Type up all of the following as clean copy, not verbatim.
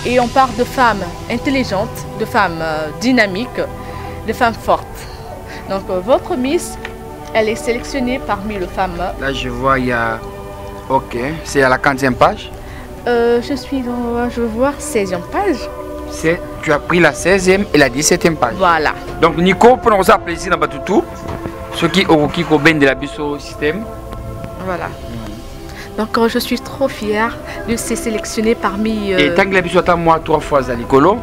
Et on parle de femmes intelligentes, de femmes dynamiques, de femmes fortes. Donc votre Miss, elle est sélectionnée parmi les femmes. Là je vois il y a... Ok, c'est à la 15e page. Je suis dans, je veux voir, 16e page. Tu as pris la 16e et la 17e page. Voilà. Donc Nico, pour nous appeler ici dans Batutu, ceux qui ont de la au système. Voilà. Donc je suis trop fière de se sélectionner parmi... Et tant que la biso attend moi 3 fois à l'écolo.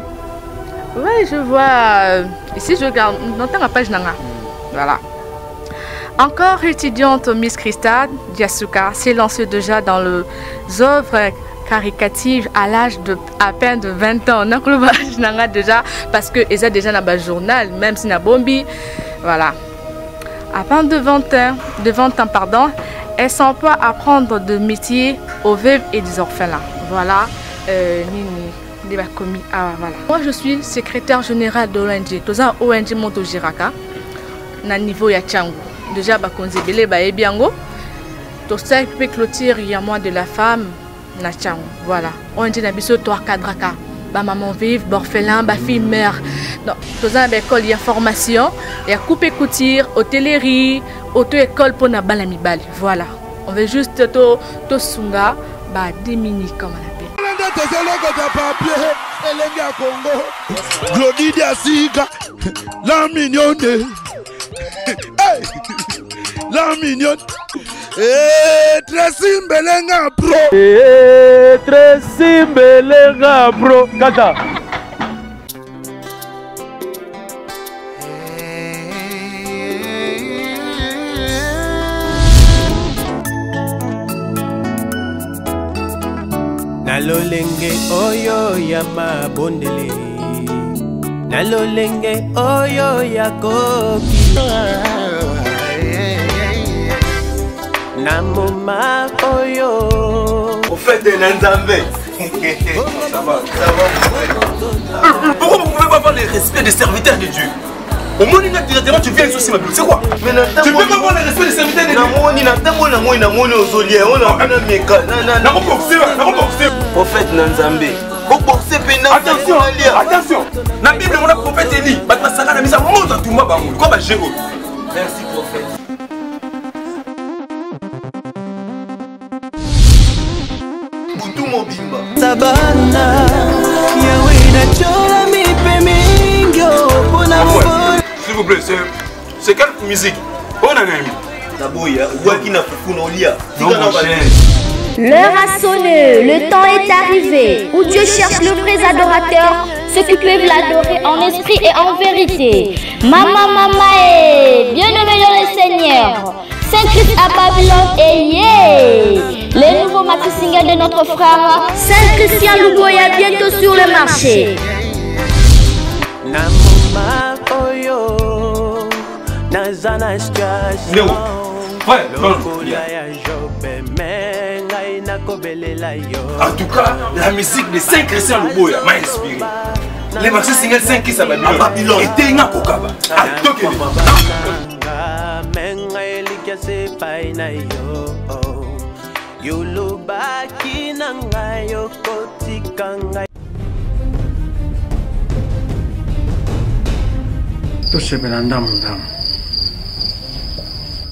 Oui, je vois. Ici je regarde, dans la page nanga. Voilà. Encore étudiante Miss Christa Diasuka s'est lancée déjà dans les œuvres caricatives à l'âge de à peine de 20 ans. On a déjà parce que ils ont déjà dans le journal, même si na bombi. Voilà. À peine de 20 ans, pardon, elle s'emploie à prendre de métiers aux veuves et des orphelins. Voilà. Voilà. Moi je suis secrétaire générale de l'ONG. Tout ça ONG Moto Jiraka. Na niveau ya Tchangu. Déjà bakonze belé ba ebiango. Tout ça peut clôturer il y a moins de la femme. Voilà, on dit na biso toi kadraka, ba maman vive, orphelin, ba fille mère. Donc, dans une école il y a formation, il y a coupe couture, hôtellerie, auto-école pour na balami bal. Voilà, on veut juste to sunga ba démini comme on appelle. Glody Diasiga, la mignonne, la mignonne. Tracy Mbelenga bro. Tracy Mbelenga bro. Kata. Nalolenge oyo ya mabondele. Nalolenge oyo ya koki. Namoma oyo. Au fait de Nanzambe. Ça va. Pourquoi vous ne pouvez pas avoir le respect des serviteurs de Dieu? Au moins, directement, tu viens ici, ma Bible. C'est quoi? Tu ne peux pas avoir le respect des serviteurs de Dieu. Prophète Nanzambe. Attention. La Bible, on a prophète Élie. Merci, prophète. Sabana Yawina chola mi pemingyo pona s'il vous plaît, c'est quelle musique? On a un ami. Naboya, Wakina Fufuna Olia. L'heure a sonné, le temps est arrivé, où Dieu cherche le vrai adorateur, ceux qui peuvent l'adorer en esprit et en vérité. Mama, bien-aimé dans le Seigneur, Saint-Christ à Babylone et yeah! Les nouveaux maxi singles de notre frère Saint-Christian Luboya bientôt sur le marché. En tout cas, la musique de Saint-Christian Luboya m'a inspiré. Les maxi singles 5 qui s'appellent Babylone étaient un kokaba.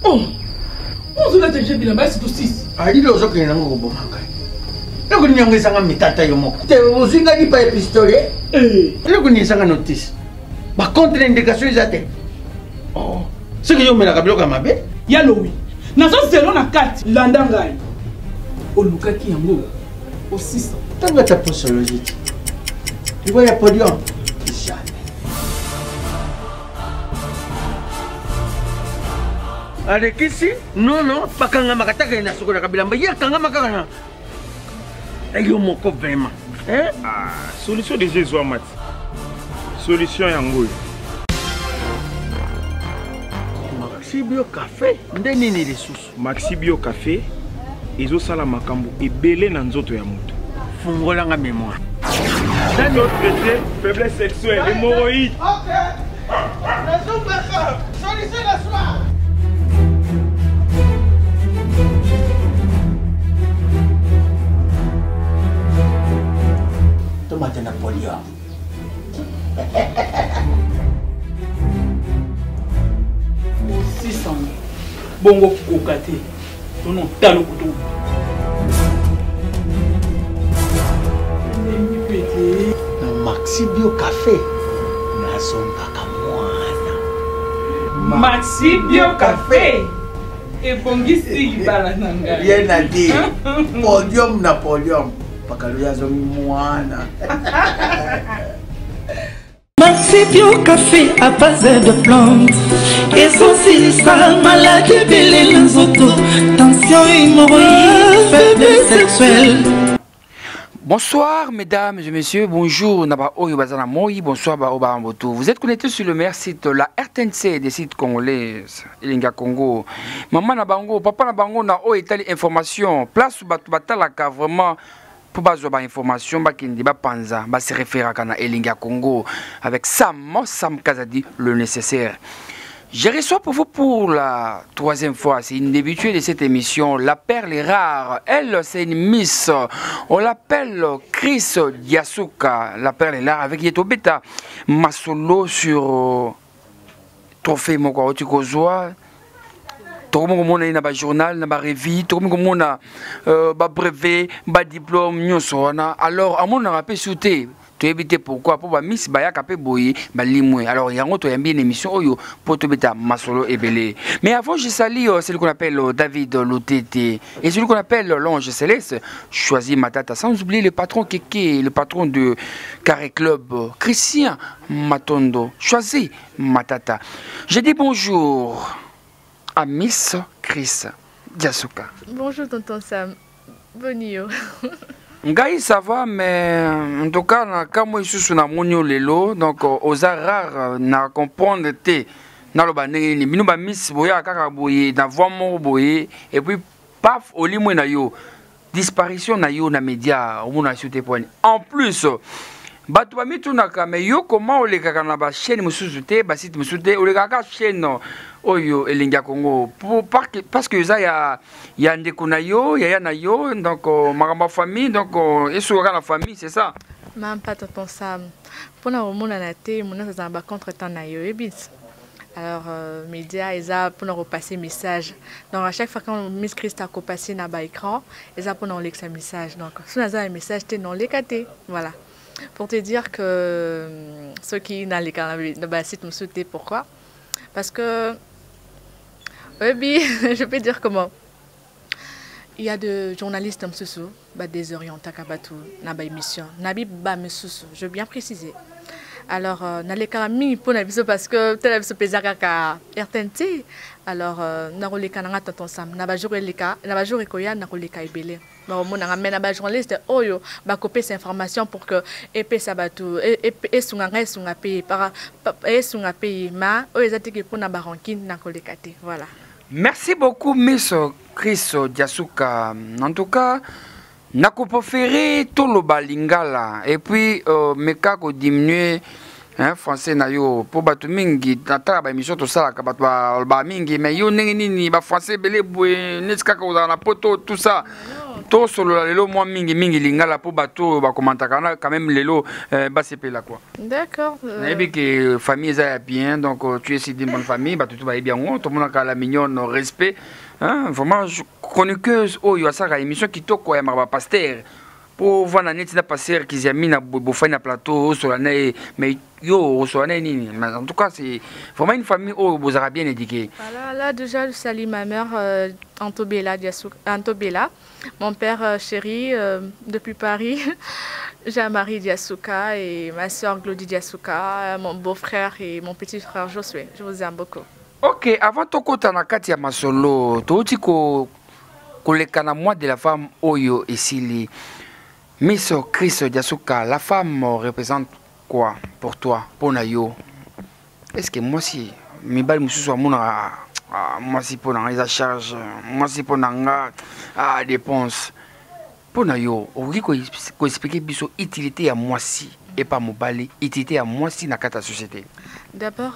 Oh, on a déjà vu la masse de 6. Ali le zo kina ngo bomanga. Loko nyonge sanga mitata yomoko. Te uzinga di pa pistolet. Loko ni sanga notice. Ba contre indication izate. Oh. Ce que yo mena kabloka mabe. Yalo oui. Nazo zelo na 4 landangai. Olukaki yango. Au 600. Tanga ta posologie. Tu vois ya podium. Allez, ici? Non, pas quand on m'a attaqué na soko na kabilamba. Ya kanga makana. Ayo moko vraiment. Hein? Ah, solution de Jésus Amat. Solution yango. Maxi Bio Café. Ndeni ni lisusu. Maxi Bio Café. Ezo sala makambo ebele na nzoto ya moto. Fungola nga mémoire. Dans autre traité, faiblesse sexuelle, hémorroïde. Ok. Solution la soir. tomate Napoléon. Bongo kokate. Tono talo kutu. Maxi Bio Café. Nazombaka mwana. Maxi Bio Café. Et bongisi bala nanga. Bien à dire. Podium Napoléon. Pakaluya zomi mwana. Maxi Bio Café à base de plantes. Essentiel ça, maladie de l'enzoto. Tension hémorroïde, faiblesse sexuelle. Bonsoir mesdames et messieurs, bonjour Naba Oyo Bazana Moi, bonsoir Baoba Amboto. Vous êtes connectés sur le meilleur site, la RTNC des sites congolais, Elinga Congo. Maman Nabango, papa Nabango na o etali information, place où batalaka vraiment pour bazoba information, bakindi ba panza, ba se référer à Elinga Congo avec Sam Kazadi le nécessaire. Je reçois pour vous pour la troisième fois, c'est une habituée de cette émission, la perle est rare. Elle, c'est une miss, on l'appelle Chris Diasuka, la perle est rare avec Yeto Beta, Masolo sur Trophée Moko Otikozoa. Tout le monde a un journal, un revue, tout le monde a un brevet, un diplôme, alors à mon rappel sauté. Tu évites pourquoi pour Miss Baya Kapé Boyi, Balimwe. Alors il y a une émission pour te mettre Masolo et Belé. Mais avant je salue celui qu'on appelle David Lotete et celui qu'on appelle l'Ange Céleste. Choisis Matata sans oublier le patron Keke, le patron de Carré Club, Christian Matondo. Choisis Matata. Je dis bonjour à Miss Chris Diasuka. Bonjour tonton Sam. Bonio. Ngai ça va, mais en tout cas, quand moi je suis na monio lelo, donc aux rares na comprendre te na lo banene minu ba miss boya kaka boye na voix mo boye et puis paf olimwe na yo disparition na yo na média au mona sur tes points. En plus bato ba mituna ka mais yo comment ole kaka na ba chaîne mususu te ba site mususu te ole kaka chaîne Oyo Elinga Congo parce que ça y a ndeko na yo ya na yo donc ma famille donc et sur la famille c'est ça même pas tonton Sam pour na mona na te mona ça ba contre temps na yo ebis alors média ils pour nous repasser message donc à chaque fois quand Miss Christa ko passer na ba écran ils pour nous lire message donc si on a un message te non les caté voilà pour te dire que ceux qui dans les canaux ba site me sauter pourquoi parce que oui, je peux dire comment. Il y a des journalistes comme Soussou, désorientés à Kabatou, dans l'émission. Nabi Bam Soussou, je veux bien préciser. Alors, dans les cas pour l'émission parce que tel émission plaisir à RTNT. Alors, dans les cas n'a tonton Sam, n'a pas joué les cas, n'a pas joué koya, n'a pas les cas belé. Bon, on a amené un journaliste, oh yo, copier ces informations pour que épée sabatou, et sunga pays par et sunga pays ma, oh ils attaquent pour na barankin n'a pas les cas. Voilà. Merci beaucoup, Miss Chris Diasuka. En tout cas, n'a pas fait tout le balingala. Et puis, mes cas ont diminué. Français na yo pour batu mingi tata ba émission to sala ka batu ba mingi mais yo nini ba français belé boy neska ka na poto tout ça to solo lelo moi mingi lingala pour batu ba commenter quand même lelo ba c'est là quoi. D'accord. Et puis que famille ça bien donc tu es d'une bonne famille ba tout va bien tout le monde a la mignonne respect hein vraiment chroniqueuse oh yo ça émission qui to quoi ma pasteur pour voir la net n'a passer qu'ils a mis na bofana na plateau sur la mais yo sur la nini mais en tout cas c'est vraiment une famille où vous avez bien éduqué. Voilà là déjà je salue ma mère Antobela Antobela, mon père chéri depuis Paris Jean-Marie Diasuka et ma soeur Glody Diasuka, mon beau-frère et mon petit frère Josué. Je vous aime beaucoup. OK, avant to kota na kati ya masolo to tiko kolekana moi de la femme oyo esili Miss Chris Diasuka, la femme représente quoi pour toi, pour Nayo? Est-ce que moi si, mes balles me sont moi si pour les charges, moi si pour les dépenses, pour Nayo, on dit qu'on explique biso utilité à moi si et pas mon balai, utilité à moi si dans la société. D'abord,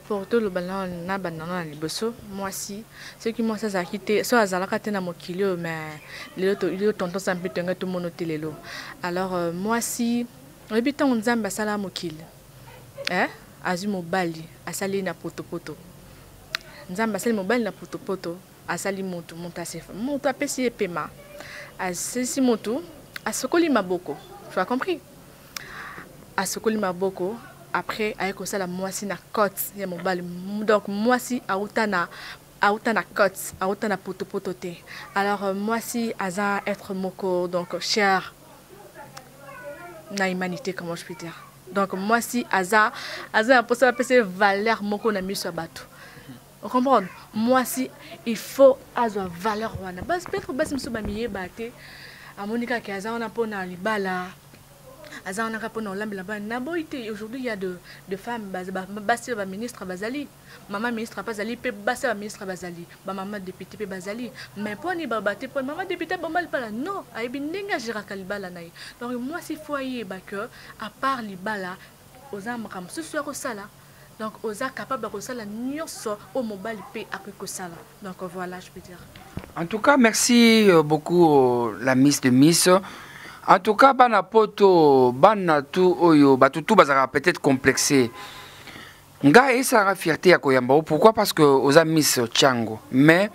pour tout le ballon, na banana les bosso, moi si, ce qui moi ça a quitté, soit à la carte na mon kilo, mais les autres tonton ça peut tenir tout le monde au télélo. Alors moi si, oyebi ntango nzambe asala mokili azwi mobali asali na potopoto nzambe asali mobali na potopoto asali moto moto apesi ye pema asisi moto asokoli maboko tu as compris asokoli maboko après aye kosala mwasi na côte ya mobali donc mwasi auta na côte auta na potopoto te alors mwasi aza être moko donc cher na humanité, comment je peux dire. Donc moi si aza pour ça passer valeur moko na miso bato. Vous comprenez? Moi si il faut avoir valeur wana. Bas peut-être bas miso ba miye baté. A Monica qui aza on a pona libala. Aza on a pona lambi là-bas. Na boité aujourd'hui il y a de femmes bas ba ministre bazali. Maman ministre bazali pe bas ba ministre bazali. Ba maman député pe bazali. Mais pour ni ba baté pour maman député ba mal pas non. Ay bi ninga jira kalibala naï. Donc moi si foyer ba que à part libala aux amram ce soir au sala. Donc aux capable de sala nyonso au mobile pe après ko sala. Donc voilà, je peux dire. En tout cas, merci beaucoup la Miss de Miss. En tout cas, bana poto, bana tout oyo, tout bazara peut-être complexé. Nga esa la fierté ya koyamba. Pourquoi? Parce que aux Miss Chango. Mais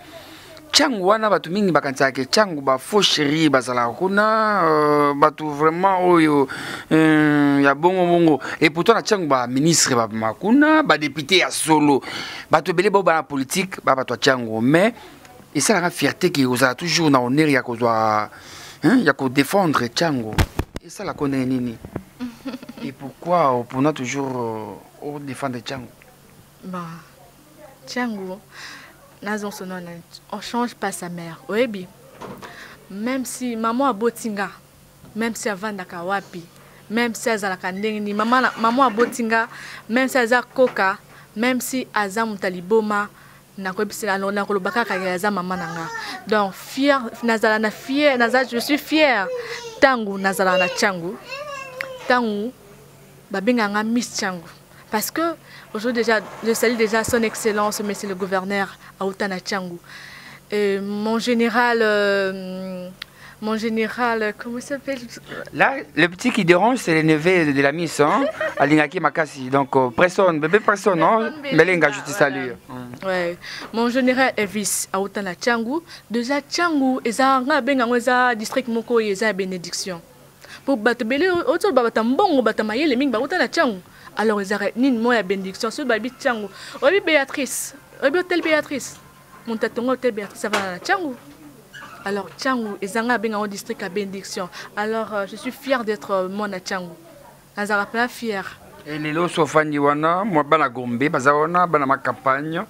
Chango wana batu mingi bakanta ke Chango ba faux chéri bazala kuna batu vraiment oyo ya bongo et pourtant na Chango ba ministre ba makuna ba député ya solo batu belé ba na politique ba batu Chango. Mais et ça la fierté qui vous a toujours na honneur ya ko doit ya ko défendre Chango. Et ça la connaît nini? Et pourquoi pour nous toujours défendre Chango? Bah Chango on change pas sa mère. Oui, même si maman a botinga, même si elle vend kawapi, même si elle a la kandengni, maman a botinga, même si elle a coca, même si elle a mutaliboma, na kolobaka kayaza maman nanga. Donc fier, nazala na fier, je suis fier. Tangu nazala na Chango, tangu babinga nga Miss Chango. Parce que aujourd'hui déjà, je salue déjà son excellence, monsieur le gouverneur Aoutana Chango. Mon général, comment il s'appelle? Là, le petit qui dérange, c'est le neveu de la Miss, hein? Alingaki Makasi. Donc, personne, bébé personne, non? Melenga, je te salue. Ouais. Mon général Elvis Aoutana Chango. Déjà, Chango, ils ont district Moko, ils ont bénédiction. Pour battre belé, autour de Batambon, Batamaye, les Ming Baoutana Chango. Alors ils arrêtent ni moi la bénédiction sur baby Chango. Oui Béatrice, oui hôtel Béatrice. Mon tatongo hôtel Béatrice ça va à Chango. Alors Chango ils ont bien en district à bénédiction. Alors je suis fière d'être mon à Chango. Nazara plein fier. Et les lots sofani wana moi bana Gombe bazawana bana ma campagne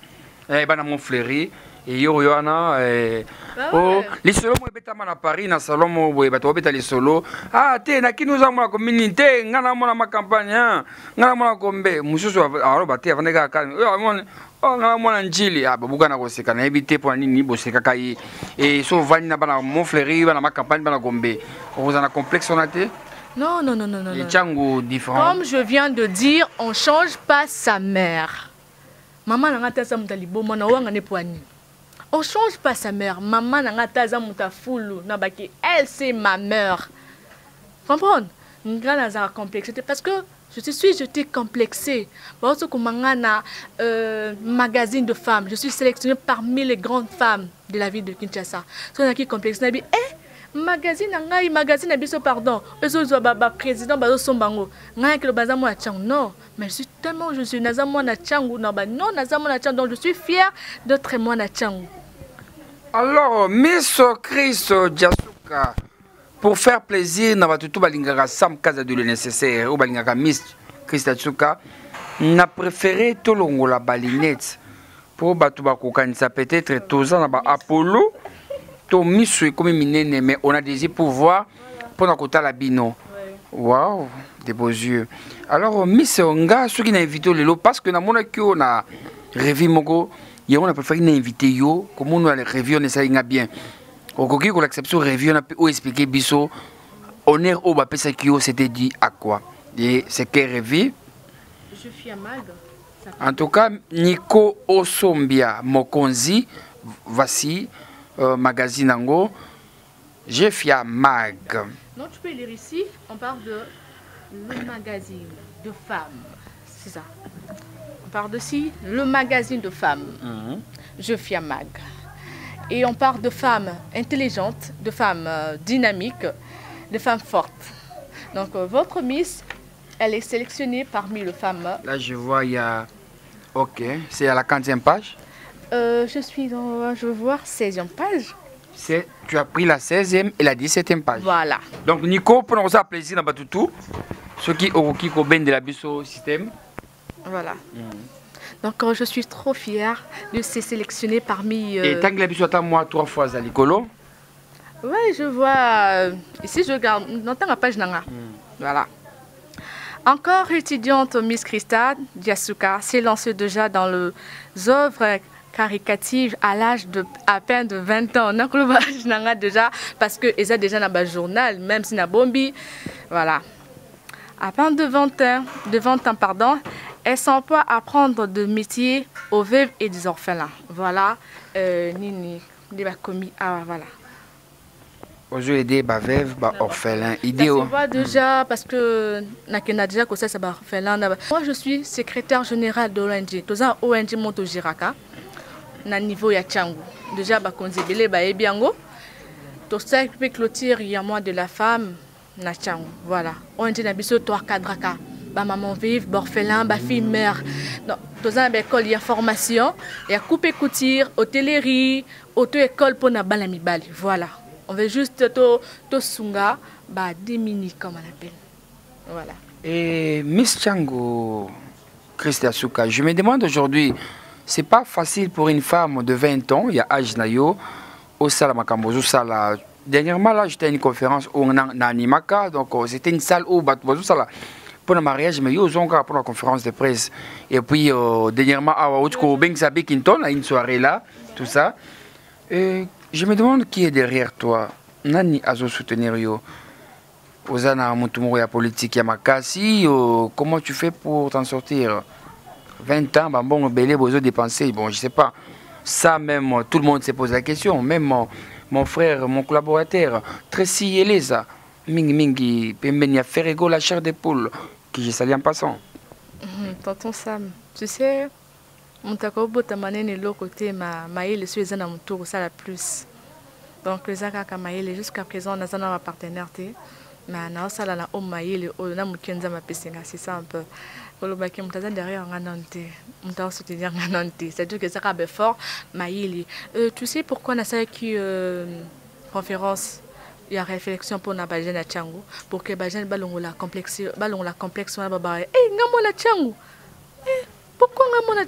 bana mon fleury et yoana oh les solos moi beta na Paris na salon mo boye bato beta les solos te na ki nous amona communauté ngana mona ma campagne ngana mona Gombe mususu alo bate avande ka kalme ngana mona njili babuka na koseka na ebité pour nini boseka kai et so vani na bana mon fleury bana ma campagne bana Gombe vous en a complexe on a té. Non. Les Chango différents. Comme je viens de dire, on change pas sa mère. Maman n'a pas sa mutalibo, mona wanga ne poani. On change pas sa mère. Maman n'a pas sa mutafulu, nabaki. Elle c'est ma mère. Comprendre? Une grande complexité parce que j'étais complexée. Parce que mangana magazine de femmes, je suis sélectionnée parmi les grandes femmes de la ville de Kinshasa. So on a qui complexe nabi magazine ngai magazine abiso pardon ezo ba président bazo sombango ngai ke le bazamo na Chango non mais je suis nazamo na Chango non ba non nazamo na Chango donc je suis fière d'être moi na Chango. Alors Miss Chris Jasuka pour faire plaisir na batutu balingaka sam kaza de le nécessaire ou balingaka Miss Chris Jasuka n'a préféré tolongola balinette pour batu bakokanisa peut-être toza na ba Apollo. Comme minene, mais on a des pouvoirs pour nous côté la bino. Waouh, des beaux yeux. Alors Miss Onga, ceux qui n'ont invité le lot parce que dans mon équipe on a rêvé moko, et on a préféré inviter yo, comme on a rêvé on essaye bien. Au coquille qu'on l'accepte rêvé on a pu expliquer biso, honneur au bapé ça qui c'était dit à quoi. Et c'est qu'est rêvé. Je suis à Mag. En tout cas, Nico Osombia Mokonzi, voici. Magazine Ango, j'ai fait Mag. Non, tu peux lire ici, on parle de le magazine de femmes. C'est ça. On parle aussi le magazine de femmes. Je suis Mag. Et on parle de femmes intelligentes, de femmes dynamiques, de femmes fortes. Donc votre Miss, elle est sélectionnée parmi les femmes. Là, je vois, il y a... Ok, c'est à la 15e page. Je suis dans, je veux voir, 16e page. Tu as pris la 16e et la 17e page. Voilà. Donc, Nico, pour nous faire plaisir dans tout, ceux qui ont de la bus au système. Voilà. Donc, je suis trop fière de se sélectionner parmi... Et tant que la bus à moi 3 fois à l'écolo. Oui, je vois. Ici, je regarde. Dans la page Nanga. Voilà. Encore étudiante Miss Christa Diasuka s'est lancée déjà dans les œuvres caricatives à l'âge de à peine de 20 ans. On a déjà parce que ils ont déjà dans le journal, même si na bombi. Voilà. À peine de 20 ans, pardon, elle s'emploie à prendre de métiers aux veuves et des orphelins. Voilà. Nini, des commis. Ah voilà. Aujourd'hui, aider les veuves, les orphelins. Tu vois déjà, parce que n'a déjà que ça, c'est orphelin. Moi, je suis secrétaire général de l'ONG. Tout ça, ONG Moto Jiraka. Na niveau ya Tchangu. Déjà, Bakonzebele, Baebiango. Tout ça, puis clôture, il y a moins de la femme, na Tchangu. Voilà. ONG Nabiso, toi, Kadraka. Maman vive, orphelin, fille mère. Donc, tout ça, il y a formation, il y a coupe et couture, hôtellerie, auto-école pour na balamibali. Voilà. On veut juste to sunga, démini comme on appelle. Voilà. Et Miss Tchangu, Christa Souka, je me demande aujourd'hui, c'est pas facile pour une femme de 20 ans, il y a âge nayo, au Salamakambo, au Sala. Dernièrement, là, j'étais à une conférence au Nanimaka, donc c'était une salle où Sala. Pour le mariage, mais ils ont encore pour la conférence de presse. Et puis, dernièrement, à Bengsabe Kinton, à une soirée là, tout ça. Et je me demande qui est derrière toi. Nani azo soutenir yo. Ozana mutumuru ya politique ya makasi. Comment tu fais pour t'en sortir? 20 ans, bon, belé bozo dépenser. Bon, je sais pas. Ça même, tout le monde se pose la question. Même mon frère, mon collaborateur, Tracy Elisa, Mingi, Pembenia Ferrego, la chair des poules, que j'ai sali en passant. Tonton Sam, tu sais, mon takobo tamanene l'autre côté, maïle, suis un mon tour, ça la plus. Donc, les akaka maïle, jusqu'à présent, on a un partenaire, mais on a ça là, on maïle, on a mon kenza ma piscine, c'est ça un peu. Kolobaki mutaza derrière un anante, mutaza soutenir un anante. C'est-à-dire que ça va fort, maïle. Tu sais pourquoi on a ça qui conférence? Il y a réflexion pour na bajana Tchangu pour que bajana balongo la complexe na baba ngamona Tchangu pourquoi ngamona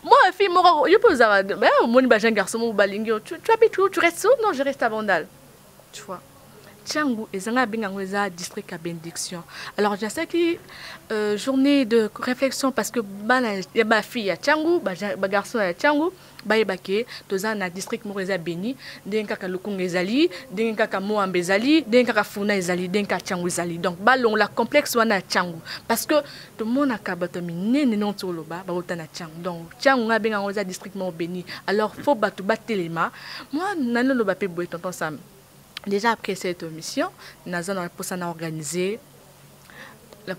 moi fille moi je peux ça mon bajana garçon mon balingio tu habites où tu restes où? Non, je reste à Bandal, tu vois. Tchangu ezanga bingangoza district à bénédiction. Alors je sais que journée de réflexion parce que y a ma fille à Tchangu, ba garçon à Tchangu, ba ebake toza na district moreza béni, denka ka lukunga ezali, denka ka moambe ezali, denka ka funa ezali, denka Tchangu ezali. Donc balon la complexe wana Tchangu parce que tout le monde a kabato minene non toloba ba otana Tchangu. Donc Tchangu nga bingangoza district mo béni. Alors faut batu batelema. Moi nano lo ba pe boy tonton Sam. Déjà après cette mission, nous avons organisé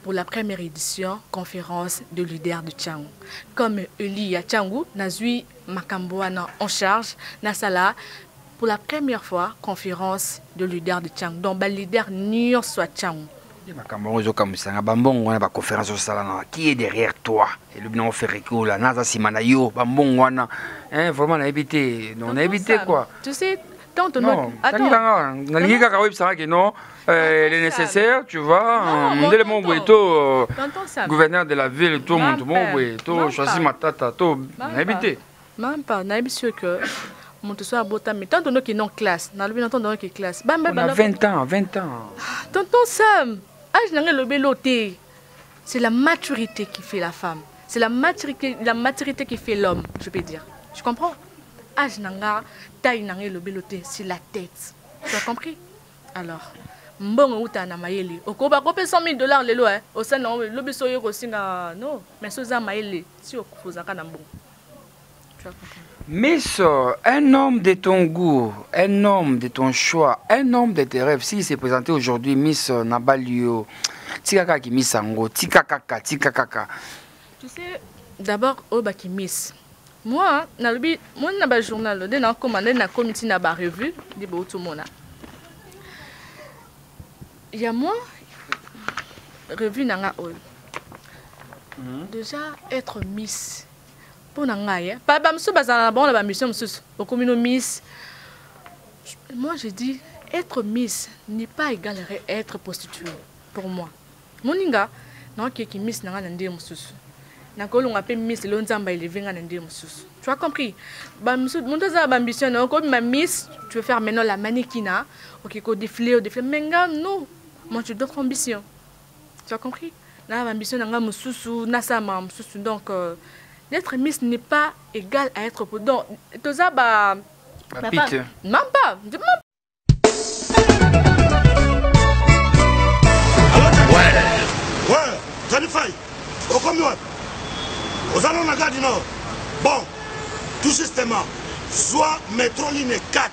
pour la première édition conférence de leaders de Tchangu. Comme Eli à Tchangu, nous avons Makamboana en charge, Nasala, pour la première fois conférence de leaders de Tchangu. Donc, les leaders n'y soit Tchangu. Qui est derrière toi? Et le nom fait là, Naza Simanayo, Bambon Wana. Vraiment, on a évité. On a évité quoi? Tu sais, non, le nécessaire, tu vois. Gouverneur de la ville, tout le monde, tout choisi ma tata, tout habité. Même pas, on a sûr que mon soit à Botam, mais tant que nous non classe, on a 20 ans, 20 ans. Tonton Sam, c'est la maturité qui fait la femme, c'est la maturité qui fait l'homme, je peux dire. Tu comprends? Âge nanga, taille nanga le beloté, c'est la tête. Tu as compris? Alors, mbongo uta na mayele. Okoba kopé $100 000 lelo hein. Au sein non, le biso yo kosinga non, mais soza mayele si okufuzaka na mbongo. Tu as compris? Mais un homme de ton goût, un homme de ton choix, un homme de tes rêves, s'il s'est présenté aujourd'hui, Miss Nabalio, tika kaka kimisa ngo tika kaka. Tu sais d'abord au bakimis. Moi na lobi moi na ba journal de na commandé na comité na ba revue de tout monde. Il y a moi revue nanga oil. Déjà être miss pour nanga pas ba mso bazana bon la mission mso au communo miss. Moi je dis être miss n'est pas égal à être prostituée pour moi. Moninga non qui miss nanga ndé mso. Na ko longa pe miss le nzamba il venga ndé mso. Tu as compris? Ba mso mon toza ba ambition non comme ma miss tu veux faire maintenant la mannequinat OK ko défiler menga non. Moi j'ai d'autres ambitions. Tu as compris? Là, l'ambition n'a pas donc d'être miss n'est pas égal à être pour donc tout ça bah même pas ouais Zanifai au combien aux allons la garde nord bon tout justement soit métro ligne 4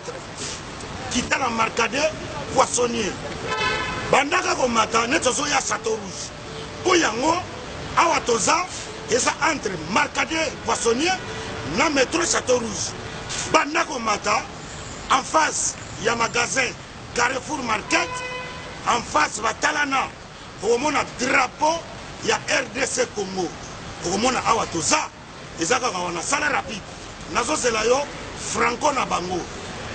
qui t'a la marcade poissonnier bandaka ko mata netso ya château rouge pour yango awa toza eza entre marcadet poissonnier na métro château rouge bandako mata en face ya magasin Carrefour Market en face batalana au mona drapeau ya RDC Congo au mona awa toza eza kaka wana sala rapide nazo zela yo franco na bango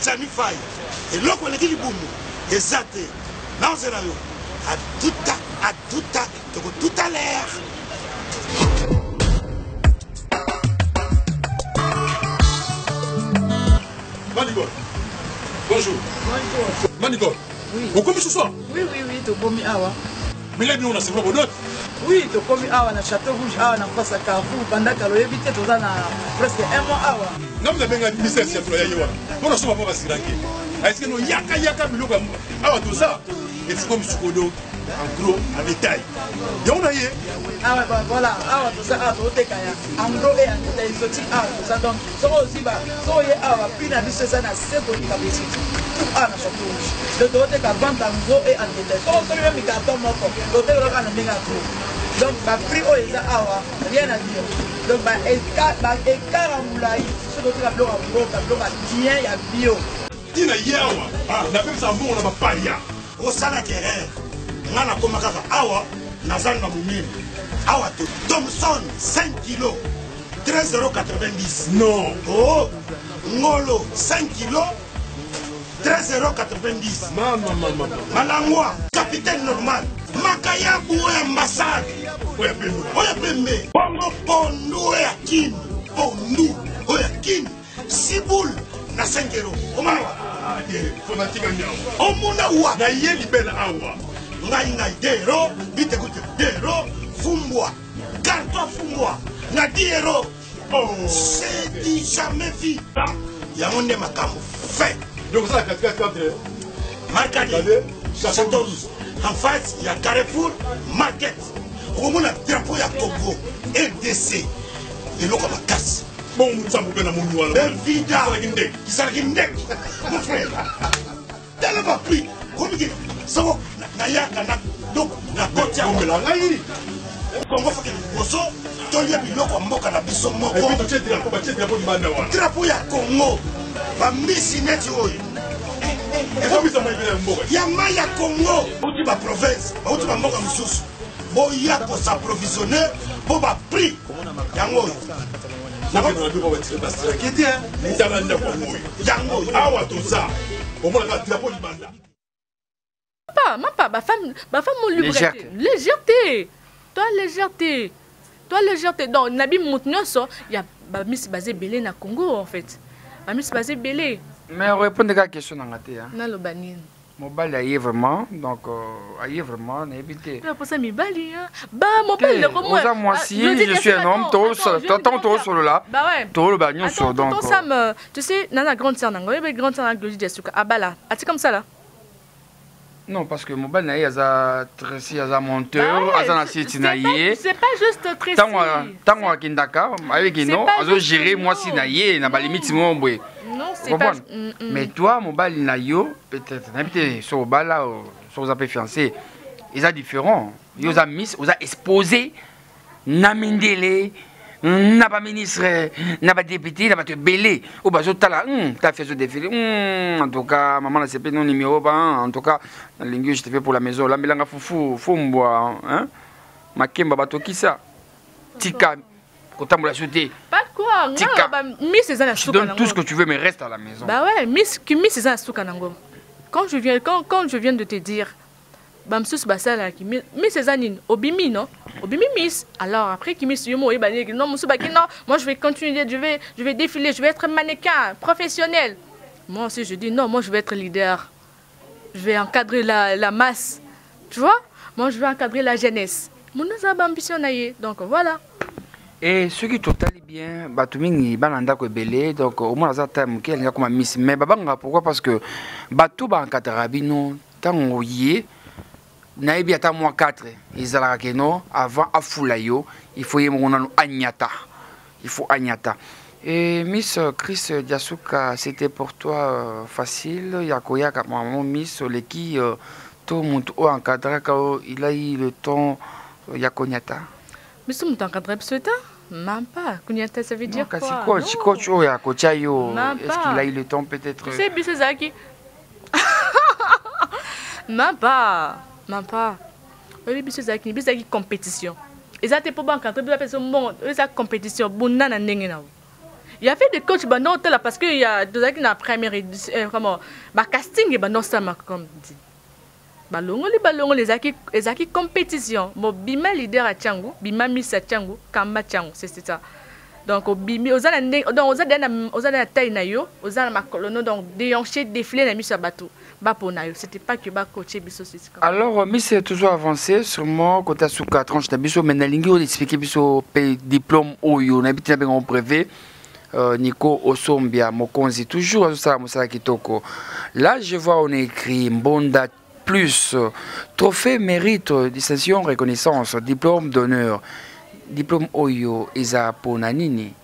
Zanifai eloko leki libumu ezate nazo zela yo à tout à l'heure. Manigol, bonjour. Bonjour. Manigol, oui. Vous commis ce soir? Oui, tu commis awa. Mais là, nous, on a c'est pas bonne. Oui, tu commis awa na Château Rouge, awa na face à Carrefour, pendant que l'on évite tout ça presque un mois awa. Non, mais bien, ministère, c'est pour y aller. On a souvent pas se ranker. Est-ce que nous, yaka, mais awa tout ça? Et c'est comme Sukodo, en gros, en détail. Et on a eu. Ah ouais, voilà, ah tout ça, ah tout est kaya. En gros, et en détail, exotique, ah tout ça. Donc, ça aussi, bah, ça y est, ah, puis la vie, c'est ça, c'est pour les capacités. Tout ah, na Château Rouge. Le côté qui vend en gros et en détail. Tout ça, même, il y a un mot. Le côté qui a un mot. Donc, bah, prix, oh, il y a rien à dire. Donc, bah, écart en moulaï, ce côté qui a bloqué en gros, qui a bloqué bien, il y a bio. Tina yawa, na même ça, on n'a pas paria. Au salaire nana komakaka awa nazanga mumini awa te Thomson 5 kg 13,90 €. Non. Oh ngolo 5 kg 13,90 €. Maman. Malangwa capitaine normal makaya buwe ambassade oya pembe bongo pondu oya kin pondu oya kin sibul na 5 €. Omanwa Fonatika nyao. Omuna wa na ye libela awa. Ngai dero, bite gute dero, fumbwa, carton fumbwa, na 10 €. Oh, c'est dit jamais vu. Y'a mon nez makambo fait. Donc ça, 4 Marcade, Château Rouge. En face, il y a Carrefour Market. Au moins, le drapeau, il y a Congo, RDC. Et l'eau comme la casse. Bon, ça me donne à mon nouveau. Vida, qui s'est mon frère. Tellement pris. Comme il dit, ça va. Donc, la côte ya la ngai Congo fa ke boso to lia biloko mboka na biso moko. Et puis tu drapeau banda wa. Drapeau ya Congo. Ba misi neti oyo. Et comme ça m'a mboka. Ya maya Congo, uti ba province, ba uti ba mboka mususu. Bo ya ko s'approvisionner, bo ba prix. Yango. Na ba na duko ba tseba qui était ndalanda Congo. Yango awa to ça. Au moins la drapeau banda. Pas, ma femme mon liberté. Légèreté. Toi, légèreté. Donc, Nabi Moutnyoso, il y a Miss Basé Belé na Congo, en fait. Miss Basé Belé. Mais on répond à la question dans la tête. Non, le banin. Mon bal aille vraiment, donc aille vraiment, on a évité. Pour ça, mi bali, hein. Bah, mon père, il est comme moi. Moi, si je suis un homme, toi, sur là. Bah ouais. Toi, le bagnon sur donc. Tu sais, Nana grande sœur, Nana grande sœur, Nana Jessica. Ah bah là, c'est comme ça là. Non, parce que mon bal, il y a Tracy, il y a monteur, il y a Sitinaïe. C'est pas juste Tracy. Tant qu'on a Kindaka, avec nous, on gérer moi Sinaïe, n'a pas limite mon boy. Non, c'est pas. Mais toi, mon bal, il y a peut-être, n'habitez sur le bal là, sur les appels fiancés, ils sont différents. Vous avez mis, vous avez exposé, na mindele, na pas ministre, na pas député, na pas belé. Ou bah, t'as fait ce défilé. En tout cas, maman n'a pas non numéro 1. En tout cas, la ligne je te fais pour la maison. La mélanga foufou, faut me boire. Hein? Ma kemba bato qui ça? Tika, quand la sauté. Pas de quoi, Tika. Miss c'est tu donnes tout ce que tu veux, mais reste à la maison. Bah ouais, Miss c'est ça, Soukanango. Quand je viens de te dire, Bamsus Basala qui Miss Cézanine, Obimi non, Obimi Miss. Alors après qui Miss Yomo et Bané, non Moussou Baki non, moi je vais continuer, je vais défiler, je vais être mannequin, professionnel. Moi aussi je dis non, moi je vais être leader. Je vais encadrer la masse. Tu vois? Moi je vais encadrer la jeunesse. Mon ambition naïe. Donc voilà. Et ce qui totalement bien, Batouming Bananda ko belé, donc au moins ça time qui est comme Miss. Mais babanga pourquoi? Parce que Batou ba Katarabino tant yé. Naïbi ata mois 4, ils allaient keno avant à Foulayo, il faut y mon Agnata. Il faut Agnata. Et Miss Chris Diasuka, c'était pour toi facile, Yakoya maman Miss Leki tout le monde au encadré quand il a eu le temps Yakonyata. Miss tout le monde encadré ce temps? Même pas. Kunyata ça veut dire quoi? Si coach oh ya coachayo, est-ce qu'il a eu le temps peut-être? Tu sais Bissezaki. Même pas. Même pas. Oui, Bissezaki, Bissezaki compétition. Et ça t'es pas bon quand tu as fait ce monde, ça compétition, bonne na nengena. Il y a fait des coachs bah non là parce que il y a deux qui na première vraiment bah casting et bah non ça m'a comme dit. Balongo les aki compétition. Bon bima leader à Tchangu, bima miss à Tchangu, kamba Tchangu, c'est ça. Donc au bimi aux la taille na yo, aux la makolono donc déhanché défilé na miss à bateau. C'était pas que coaché biso. Alors Miss est toujours avancé sûrement côté souka tranche na biso mais na lingi on expliquer biso diplôme oyo na bitina ben en brevet Nico Osombia Mokonzi toujours ça mosala kitoko. Là je vois on écrit Mbonda plus trophée mérite distinction reconnaissance diplôme d'honneur diplôme oyo eza pona nini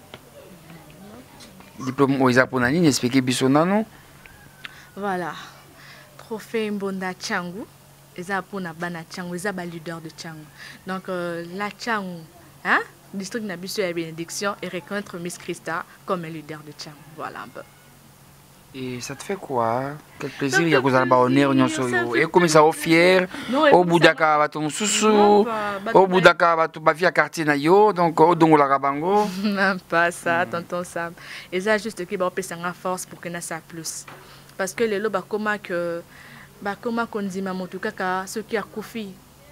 diplôme oyo eza pona nini expliquer biso nano. Voilà. Trophée Mbonda Tchangu, eza pona bana Tchangu, eza ba leader de Tchangu. Donc la Tchangu, hein, district Nabiso et bénédiction et reconnaître Miss Christa comme un leader de Tchangu. Voilà un peu. Et ça te fait quoi? Quel plaisir il y a que vous honneur et comme ça au fier au Boudaka bato mususu au Boudaka bato bafia quartier na yo donc au dongola kabango. Même pas ça tonton Sam. Et ça juste que ba opesanga force pour que na ça plus. Parce que les lots comment que comment qu'on dit maman tout cas ceux qui a Kofi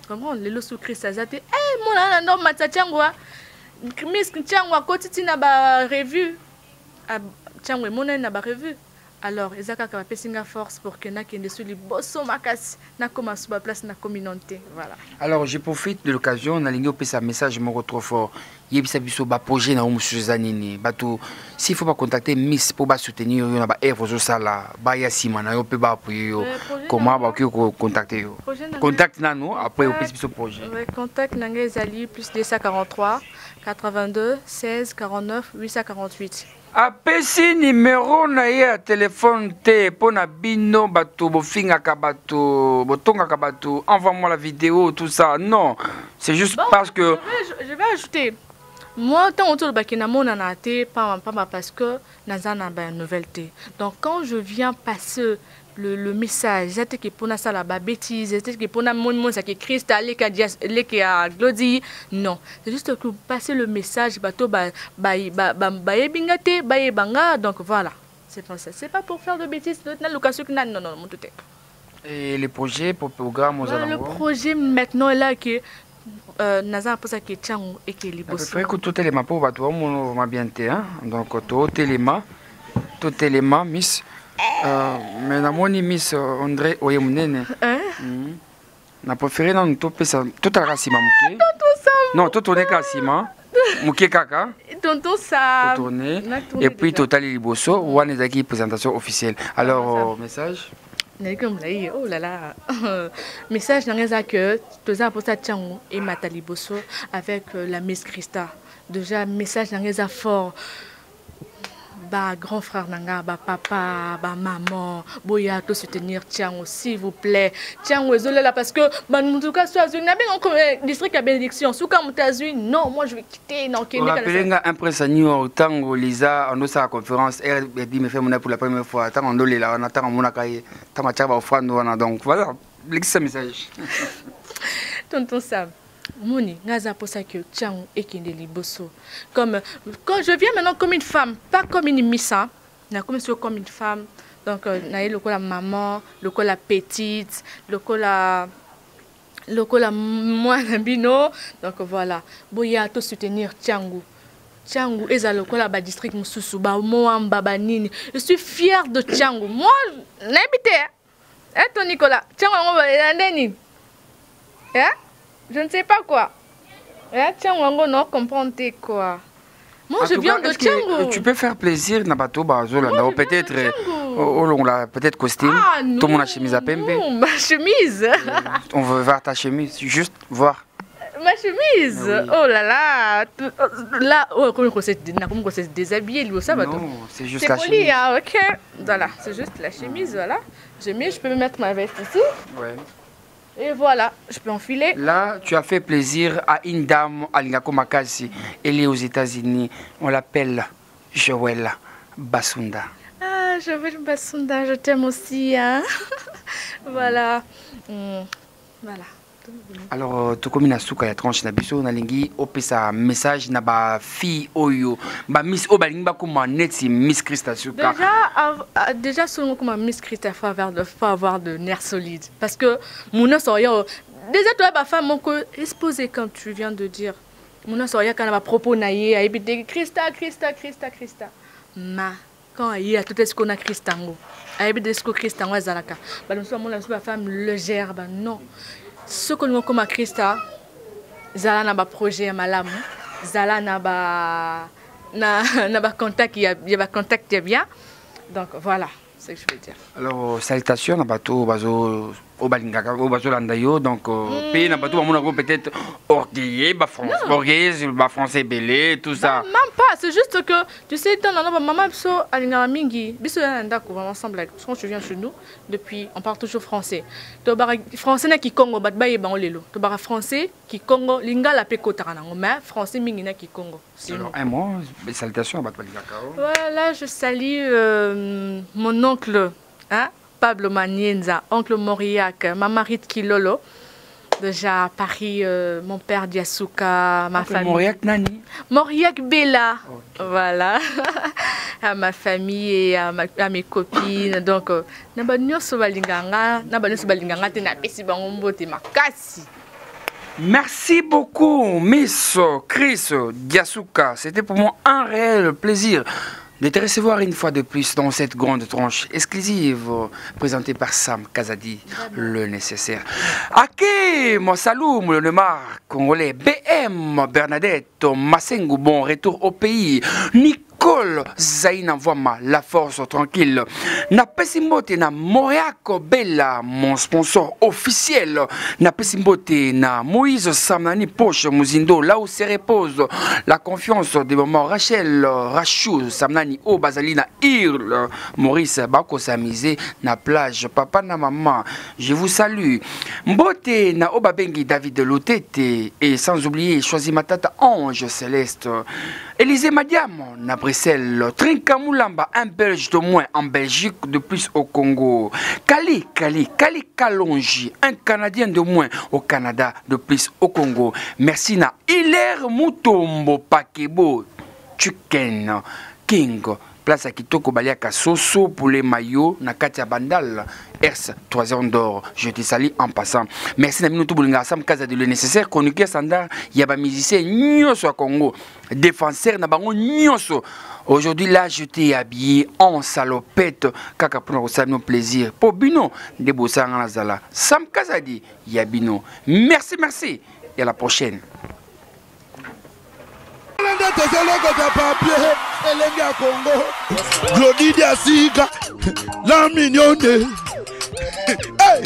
comment les lots sous Christ azate eh mon ana no matachangwa Miss Tchangwa kotiti na ba revue a Tchangwa mon na ba revue. Alors ezaka ka pesinga force pour que na kende sous les bosso makas na comment sous ba place na communauté voilà. Alors je profite de l'occasion na lingi opesa message moko trop fort. Yebisa biso ba projet na omusuza nini bato s'il faut pas contacter Miss pour ba soutenir yo na ba œuvre zo sala ba ya sima na yo pe ba appuyer yo comment ba ko contacter yo contact na nous après opesa biso projet. Contact nanga ezali plus 243 82 16 49 848. Apesi numéro na ye téléphone te pona bino bato bofingaka bato botongaka bato envoie-moi la vidéo tout ça non c'est juste bon, parce que je vais ajouter moi tant autour de bakina mona na te pas parce que nazana ba nouvelle te donc quand je viens passer le message c'était que pour ça la bêtise c'était que pour mon ça qui Christ aller à Glody non c'est juste que passer le message bato ba bingate ba banga donc voilà c'est pas ça c'est pas pour faire de bêtises na location que non mon tout est. Et les projets pour programme le projet maintenant est là que naza pour ça que Tchangu et que les boss après que tout élément pour bato mon ma bien te hein donc tout élément Miss mais na moni Miss André Oyemunene na préféré non to pesa total rasima muke non to tourner kasima muke kaka tonton ça tourner et puis total liboso one ezaki présentation officielle alors message oh là là message n'a que tous à pour ça Tchangu et Mataliboso avec la Miss Christa déjà message n'a fort Bah, grand frère Nanga, bah, papa, bah, maman, boya, tout soutenir Tiango, s'il vous plaît. Tiango, désolé là, parce que, bah, en tout cas, soit Azul, n'a bien encore district à bénédiction. Sous quand Azul, non, moi je vais quitter. Non, on rappelle un prince à New York, Tango, Lisa, on a sa conférence, elle dit, me fait mon pour la première fois, tant on doit là, on attend mon accueil, tant ma tchaba offrande, donc voilà, l'excès message. Tonton Sam. Moni, ngaza pour ça que Tiango et Kinde Liboso. Comme quand je viens maintenant comme une femme, pas comme une miss, hein. Comme une femme. Donc, naïe le la maman, le la petite, le la moi bino. Donc voilà. Boya to soutenir Tiango. Tiango est à le la district Moussoussou, ba Moamba Banini. Je suis fière de Tiango. Moi, n'habite. Hein, ton Nicolas. Tiango on va aller hein? Je ne sais pas quoi. Tiens, on non comprendre quoi. Moi, je viens de Tiango. Tu peux faire plaisir, Nabato Bazola. Peut-être, peut-être costume. Ah, tout le monde a chemise à pembe. Non, ma chemise. On veut voir ta chemise, juste voir. Ma chemise. Oui. Oh là là. Là, oh, comment on s'est déshabillé, lui, ça va. Non, c'est juste la poli, chemise. Hein, ok. Voilà, c'est juste la chemise, voilà. Je peux me mettre ma veste ici. Ouais. Et voilà, je peux enfiler. Là, tu as fait plaisir à une dame, Alingako Makasi. Elle est aux États-Unis. On l'appelle Joël Basunda. Ah, Joël Basunda, je t'aime aussi. Hein? Voilà. Voilà. Alors, tout comme Nasuka ya tranche na biso na lingi opesa message na ba fille oyo ba miss o balingi ba kuma neti Miss Christa Suka. Déjà selon comment Miss Christa faut avoir de nerfs solides parce que mon soya déjà toi ba femme mon exposé comme tu viens de dire. Mon soya quand ba propos naie a ebité Christa. Ma quand il y a tout est-ce qu'on a Christango. A ebité ce que Christango zalaka. Ba nous sommes la femme légère ba non. Ce que nous comme Christa, Zala n'a pas projet à malam, Zala n'a pas contact, il y a contact qui est bien. Donc voilà, c'est ce que je veux dire. Alors salutations à bateau bazo au balingaka au bazo landayo donc pays na bateau mon peut-être orgueilleux bas français belé tout ça. Même pas, c'est juste que tu sais dans la maman so alinga mingi biso nda ko ensemble quand tu viens chez nous depuis on parle toujours français. To bara français na ki Congo bat baye ban lelo. To bara français ki Congo lingala pe kotana mais français mingi na ki Congo. Alors un mot salutations à bateau balingaka. Voilà, je salue mon oncle hein Pablo Manienza, oncle Moriac, ma marite Kilolo, déjà à Paris, mon père Diasuka, ma famille. Moriac Nani? Moriac Bella, okay. Voilà, à ma famille et à mes copines. Donc, merci beaucoup, Miss Chris Diasuka. C'était pour moi un réel plaisir de te recevoir une fois de plus dans cette grande tranche exclusive présentée par Sam Kazadi, le nécessaire. Ake, mon salut, mon Neymar congolais, BM, Bernadette, Massengo, bon retour au pays, Nicole Zaina Voima, la force tranquille, na Pesimbote, na Moriako Bella, mon sponsor officiel, na Pesimbote, na Moïse Samnani Poche, Muzindo, là où se repose la confiance de maman Rachel, Rachou, Samnani, O Bazalina, Irle, Maurice Bako s'amuser, na plage, papa na maman, je vous salue. Mbote, na Obabengi David de Lotete, et sans oublier, choisi ma tata Ange Céleste, Élisée Madiam, na Bruxelles, Trinka Moulamba, un Belge de moins en Belgique, de plus au Congo. Kali Kalonji, un Canadien de moins au Canada, de plus au Congo. Merci na Hilaire Mutombo Pakebo, Chuken, King, place à Kitoko Baliaka Soso pour les maillots, na Katia Bandal, Ers, 3 ans d'or, je te salue en passant. Merci Namino Toubulinga Sam Kaza de le nécessaire, chroniqueur standard, yaba musicien, nyoso à Congo, défenseur nabango nyoso. Aujourd'hui là, je t'ai habillé en salopette, kaka pour nos plaisir. Pour Bino, de Bossang Nazala, Sam Kazadi, Yabino. Merci, et à la prochaine. Glody Diasika, la mignonne, hey,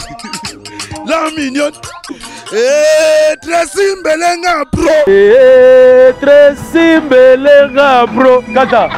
la mignonne, Tracy Mbelenga Pro, Tracy Mbelenga Pro, Kata.